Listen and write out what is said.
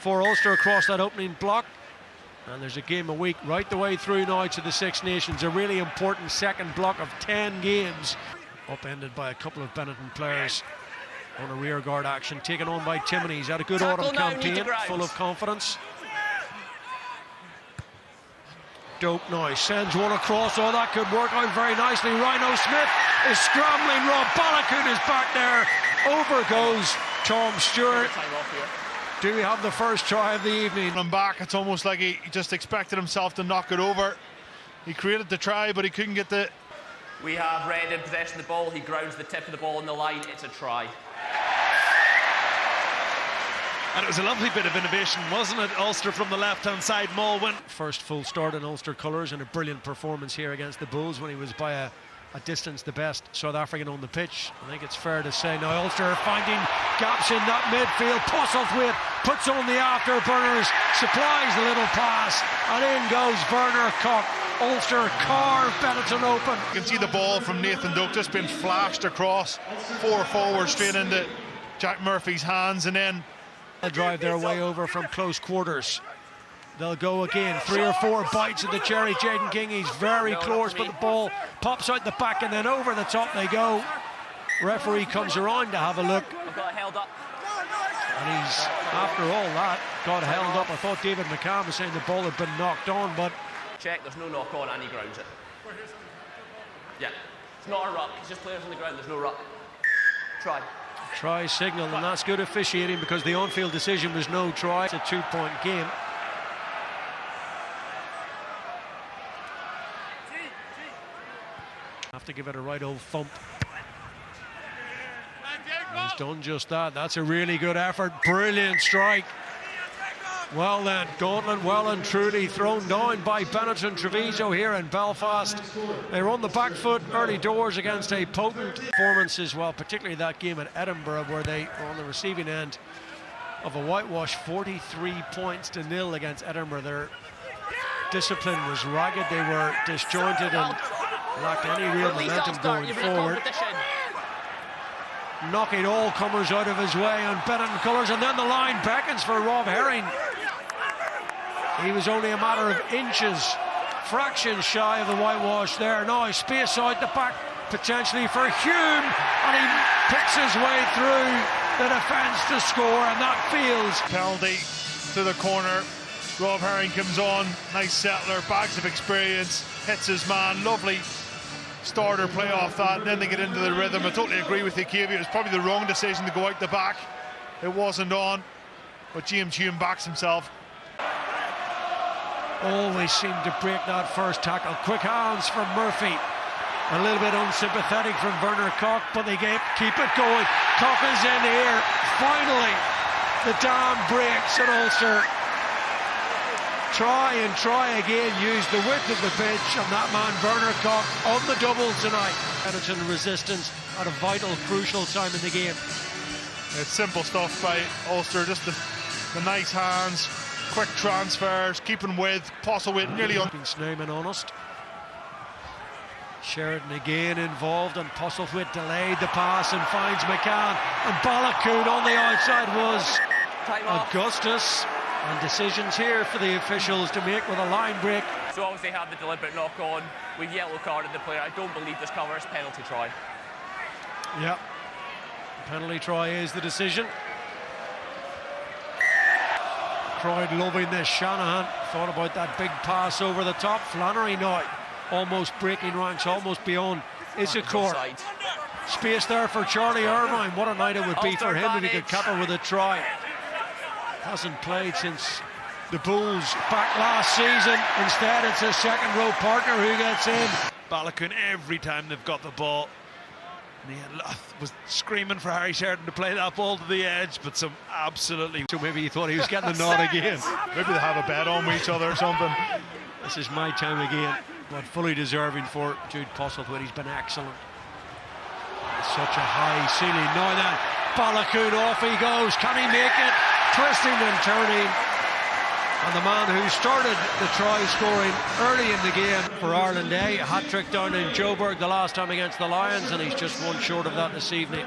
for Ulster across that opening block. And there's a game a week right the way through now to the Six Nations. A really important second block of 10 games. Upended by a couple of Benetton players on a rearguard action. Taken on by Timoney. He's had a good autumn campaign, full of confidence. Dope now, sends one across. Oh, that could work out very nicely. Rhino Smith is scrambling. Rob Balakoon is back there. Over goes Tom Stewart. Do we have the first try of the evening? I'm back. It's almost like he just expected himself to knock it over. He created the try, but he couldn't get the... We have Red in possession of the ball. He grounds the tip of the ball on the line. It's a try. And it was a lovely bit of innovation, wasn't it? Ulster from the left-hand side. Maul went. First full start in Ulster colours, and a brilliant performance here against the Bulls when he was by a distance the best South African on the pitch. I think it's fair to say now Ulster finding gaps in that midfield. Postlethwaite puts on the afterburners, supplies the little pass, and in goes Werner Koch. Ulster carve Benetton open. You can see the ball from Nathan Doak just been flashed across, 4 forward straight into Jack Murphy's hands, and then they'll drive their way over from close quarters. They'll go again, 3 or 4 bites of the cherry. Jaden King, he's very close, but the ball pops out the back and then over the top they go. Referee comes around to have a look. And he's, after all that, got held up. I thought David McCann was saying the ball had been knocked on, but... Check, there's no knock on and he grounds it. Yeah, it's not a ruck, it's just players on the ground, there's no ruck. Try. Try signal, and that's good officiating because the on-field decision was no try. It's a 2-point game. Have to give it a right old thump. He's done just that. That's a really good effort. Brilliant strike. Well then, gauntlet well and truly thrown down by Benetton Treviso here in Belfast. They were on the back foot early doors against a potent performance as well, particularly that game at Edinburgh where they were on the receiving end of a whitewash, 43 points to 0 against Edinburgh. Their discipline was ragged, they were disjointed and lacked any real momentum going forward. Knocking all comers out of his way on Benetton colours, and then the line beckons for Rob Herring. He was only a matter of inches, fractions shy of the whitewash there. Now space out the back potentially for Hume, and he picks his way through the defence to score, and that feels. Penalty to the corner. Rob Herring comes on, nice settler, bags of experience, hits his man, lovely starter play off that, and then they get into the rhythm. I totally agree with you, Kavy. It was probably the wrong decision to go out the back. It wasn't on, but James Hume backs himself. Always seemed to break that first tackle. Quick hands from Murphy. A little bit unsympathetic from Werner Koch, but they keep it going. Koch is in here. Finally, the dam breaks at Ulster. Try and try again, use the width of the pitch, and that man Werner Koch on the double tonight. Benetton resistance at a vital, crucial time in the game. It's simple stuff by Ulster, just the nice hands, quick transfers, keeping with Postlethwaite nearly on. Snowman honest. Sheridan again involved, and Postlethwaite delayed the pass and finds McCann, and Balakoon on the outside was Augustus. And decisions here for the officials to make with a line break. So obviously had the deliberate knock on. We've yellow carded the player. I don't believe this covers. Penalty try. Yeah. Penalty try is the decision. Crowd loving this. Shanahan thought about that big pass over the top. Flannery now almost breaking ranks, almost beyond Issacourt. Space there for Charlie Irvine. What a night it would be for him if he could cap it with a try. Hasn't played since the Bulls back last season. Instead, it's a second row partner who gets in. Balakoon, every time they've got the ball, and he was screaming for Harry Sheridan to play that ball to the edge, but some absolutely... So maybe he thought he was getting the nod again. Maybe they have a bet on each other or something. This is my time again, but fully deserving for Jude Postlethwaite. He's been excellent. It's such a high ceiling. Now then, Balakoon, off he goes. Can he make it? Twisting and turning, and the man who started the try scoring early in the game for Ireland A, a hat-trick down in Joburg the last time against the Lions, and he's just one short of that this evening.